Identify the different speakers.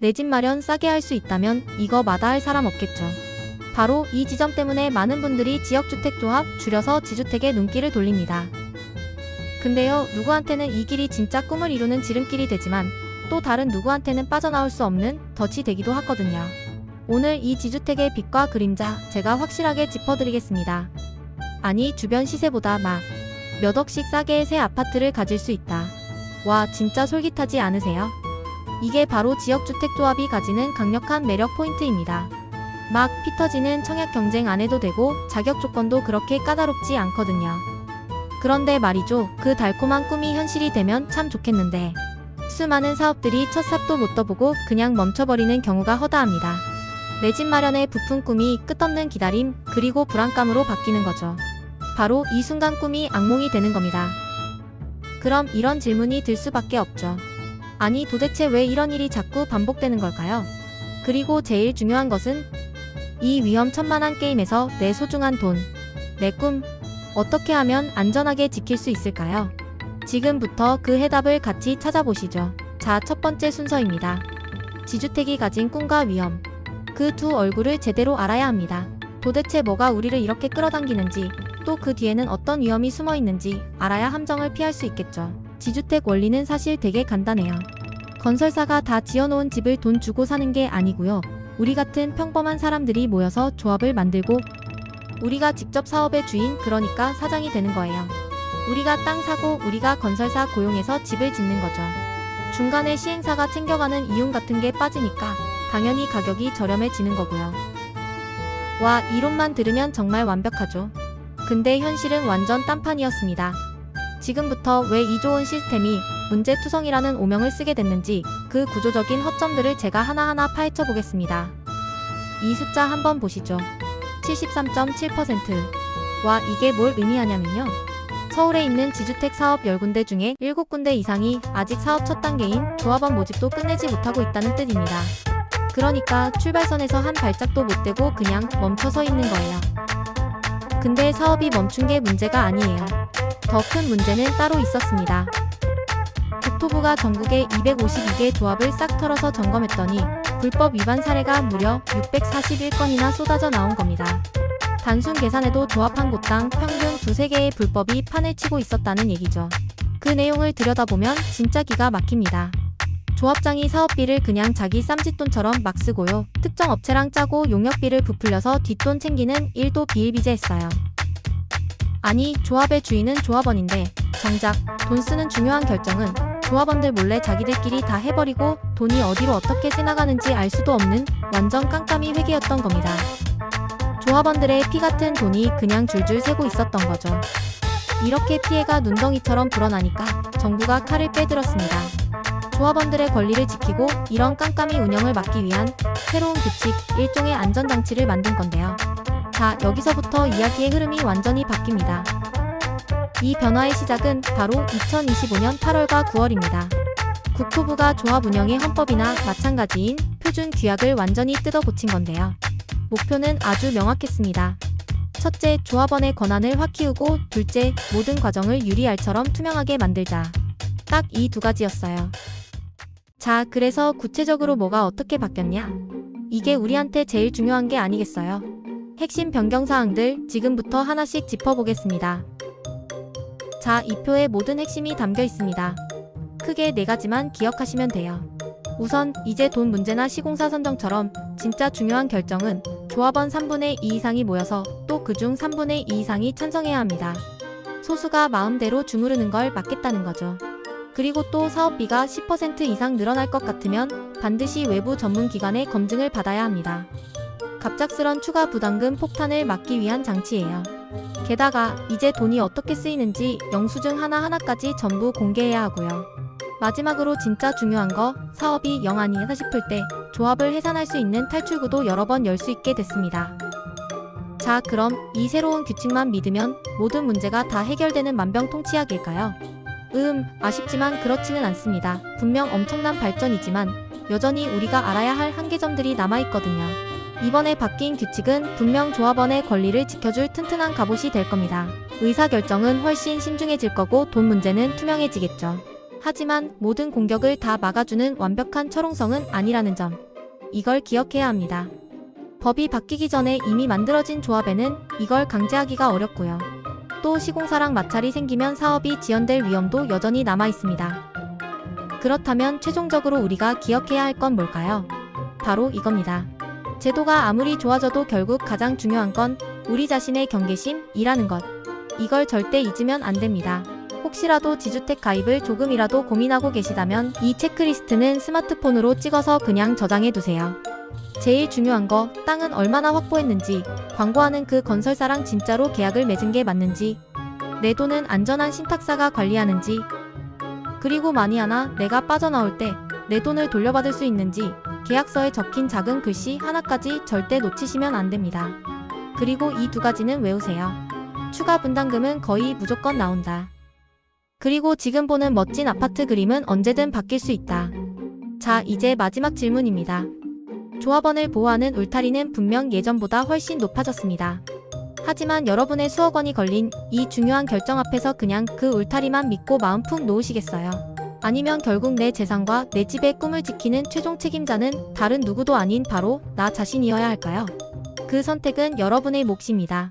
Speaker 1: 내 집 마련 싸게 할 수 있다면 이거 마다할 사람 없겠죠. 바로 이 지점 때문에 많은 분들이 지역주택조합, 줄여서 지주택에 눈길을 돌립니다. 근데요, 누구한테는 이 길이 진짜 꿈을 이루는 지름길이 되지만 또 다른 누구한테는 빠져나올 수 없는 덫이 되기도 하거든요. 오늘 이 지주택의 빛과 그림자 제가 확실하게 짚어드리겠습니다. 아니, 주변 시세보다 막 몇 억씩 싸게 새 아파트를 가질 수 있다. 와, 진짜 솔깃하지 않으세요? 이게 바로 지역주택조합이 가지는 강력한 매력 포인트입니다. 막 피 터지는 청약 경쟁 안 해도 되고 자격 조건도 그렇게 까다롭지 않거든요. 그런데 말이죠, 그 달콤한 꿈이 현실이 되면 참 좋겠는데 수많은 사업들이 첫 삽도 못 떠보고 그냥 멈춰버리는 경우가 허다합니다. 내 집 마련의 부푼 꿈이 끝없는 기다림, 그리고 불안감으로 바뀌는 거죠. 바로 이 순간 꿈이 악몽이 되는 겁니다. 그럼 이런 질문이 들 수밖에 없죠. 아니, 도대체 왜 이런 일이 자꾸 반복되는 걸까요? 그리고 제일 중요한 것은 이 위험천만한 게임에서 내 소중한 돈, 내 꿈, 어떻게 하면 안전하게 지킬 수 있을까요? 지금부터 그 해답을 같이 찾아보시죠. 자, 첫 번째 순서입니다. 지주택이 가진 꿈과 위험. 그 두 얼굴을 제대로 알아야 합니다. 도대체 뭐가 우리를 이렇게 끌어당기는지, 또 그 뒤에는 어떤 위험이 숨어 있는지 알아야 함정을 피할 수 있겠죠. 지주택 원리는 사실 되게 간단해요. 건설사가 다 지어놓은 집을 돈 주고 사는 게 아니고요. 우리 같은 평범한 사람들이 모여서 조합을 만들고 우리가 직접 사업의 주인, 그러니까 사장이 되는 거예요. 우리가 땅 사고 우리가 건설사 고용해서 집을 짓는 거죠. 중간에 시행사가 챙겨가는 이윤 같은 게 빠지니까 당연히 가격이 저렴해지는 거고요. 와, 이론만 들으면 정말 완벽하죠. 근데 현실은 완전 딴판이었습니다. 지금부터 왜 이 좋은 시스템이 문제투성이라는 오명을 쓰게 됐는지 그 구조적인 허점들을 제가 하나하나 파헤쳐 보겠습니다. 이 숫자 한번 보시죠. 73.7%. 와, 이게 뭘 의미하냐면요. 서울에 있는 지주택 사업 10군데 중에 7군데 이상이 아직 사업 첫 단계인 조합원 모집도 끝내지 못하고 있다는 뜻입니다. 그러니까 출발선에서 한 발짝도 못 떼고 그냥 멈춰서 있는 거예요. 근데 사업이 멈춘 게 문제가 아니에요. 더 큰 문제는 따로 있었습니다. 국토부가 전국에 252개 조합을 싹 털어서 점검했더니 불법 위반 사례가 무려 641건이나 쏟아져 나온 겁니다. 단순 계산해도 조합 한 곳당 평균 두세 개의 불법이 판을 치고 있었다는 얘기죠. 그 내용을 들여다보면 진짜 기가 막힙니다. 조합장이 사업비를 그냥 자기 쌈짓돈처럼 막 쓰고요. 특정 업체랑 짜고 용역비를 부풀려서 뒷돈 챙기는 일도 비일비재했어요. 아니, 조합의 주인은 조합원인데 정작 돈 쓰는 중요한 결정은 조합원들 몰래 자기들끼리 다 해버리고 돈이 어디로 어떻게 새나가는지 알 수도 없는 완전 깜깜이 회계였던 겁니다. 조합원들의 피 같은 돈이 그냥 줄줄 새고 있었던 거죠. 이렇게 피해가 눈덩이처럼 불어나니까 정부가 칼을 빼들었습니다. 조합원들의 권리를 지키고 이런 깜깜이 운영을 막기 위한 새로운 규칙, 일종의 안전장치를 만든 건데요. 자, 여기서부터 이야기의 흐름이 완전히 바뀝니다. 이 변화의 시작은 바로 2025년 8월과 9월입니다. 국토부가 조합 운영의 헌법이나 마찬가지인 표준 규약을 완전히 뜯어 고친 건데요. 목표는 아주 명확했습니다. 첫째, 조합원의 권한을 확 키우고, 둘째, 모든 과정을 유리알처럼 투명하게 만들자. 딱 이 두 가지였어요. 자, 그래서 구체적으로 뭐가 어떻게 바뀌었냐? 이게 우리한테 제일 중요한 게 아니겠어요? 핵심 변경사항들 지금부터 하나씩 짚어보겠습니다. 자, 이 표에 모든 핵심이 담겨 있습니다. 크게 4가지만 기억하시면 돼요. 우선 이제 돈 문제나 시공사 선정처럼 진짜 중요한 결정은 조합원 3분의 2 이상이 모여서 또 그중 3분의 2 이상이 찬성해야 합니다. 소수가 마음대로 주무르는 걸 막겠다는 거죠. 그리고 또 사업비가 10% 이상 늘어날 것 같으면 반드시 외부 전문기관의 검증을 받아야 합니다. 갑작스런 추가 부담금 폭탄을 막기 위한 장치예요. 게다가 이제 돈이 어떻게 쓰이는지 영수증 하나하나까지 전부 공개해야 하고요. 마지막으로 진짜 중요한 거, 사업이 영 아니다 싶을 때 조합을 해산할 수 있는 탈출구도 여러 번 열 수 있게 됐습니다. 자, 그럼 이 새로운 규칙만 믿으면 모든 문제가 다 해결되는 만병통치약일까요? 아쉽지만 그렇지는 않습니다. 분명 엄청난 발전이지만 여전히 우리가 알아야 할 한계점들이 남아있거든요. 이번에 바뀐 규칙은 분명 조합원의 권리를 지켜줄 튼튼한 갑옷이 될 겁니다. 의사결정은 훨씬 신중해질 거고 돈 문제는 투명해지겠죠. 하지만 모든 공격을 다 막아주는 완벽한 철옹성은 아니라는 점. 이걸 기억해야 합니다. 법이 바뀌기 전에 이미 만들어진 조합에는 이걸 강제하기가 어렵고요. 또 시공사랑 마찰이 생기면 사업이 지연될 위험도 여전히 남아 있습니다. 그렇다면 최종적으로 우리가 기억해야 할 건 뭘까요? 바로 이겁니다. 제도가 아무리 좋아져도 결국 가장 중요한 건 우리 자신의 경계심이라는 것. 이걸 절대 잊으면 안 됩니다. 혹시라도 지주택 가입을 조금이라도 고민하고 계시다면 이 체크리스트는 스마트폰으로 찍어서 그냥 저장해 두세요. 제일 중요한 거, 땅은 얼마나 확보했는지, 광고하는 그 건설사랑 진짜로 계약을 맺은 게 맞는지, 내 돈은 안전한 신탁사가 관리하는지, 그리고 만이 하나 내가 빠져나올 때 내 돈을 돌려받을 수 있는지 계약서에 적힌 작은 글씨 하나까지 절대 놓치시면 안 됩니다. 그리고 이 두 가지는 외우세요. 추가 분담금은 거의 무조건 나온다. 그리고 지금 보는 멋진 아파트 그림은 언제든 바뀔 수 있다. 자, 이제 마지막 질문입니다. 조합원을 보호하는 울타리는 분명 예전보다 훨씬 높아졌습니다. 하지만 여러분의 수억 원이 걸린 이 중요한 결정 앞에서 그냥 그 울타리만 믿고 마음 푹 놓으시겠어요? 아니면 결국 내 재산과 내 집의 꿈을 지키는 최종 책임자는 다른 누구도 아닌 바로 나 자신이어야 할까요? 그 선택은 여러분의 몫입니다.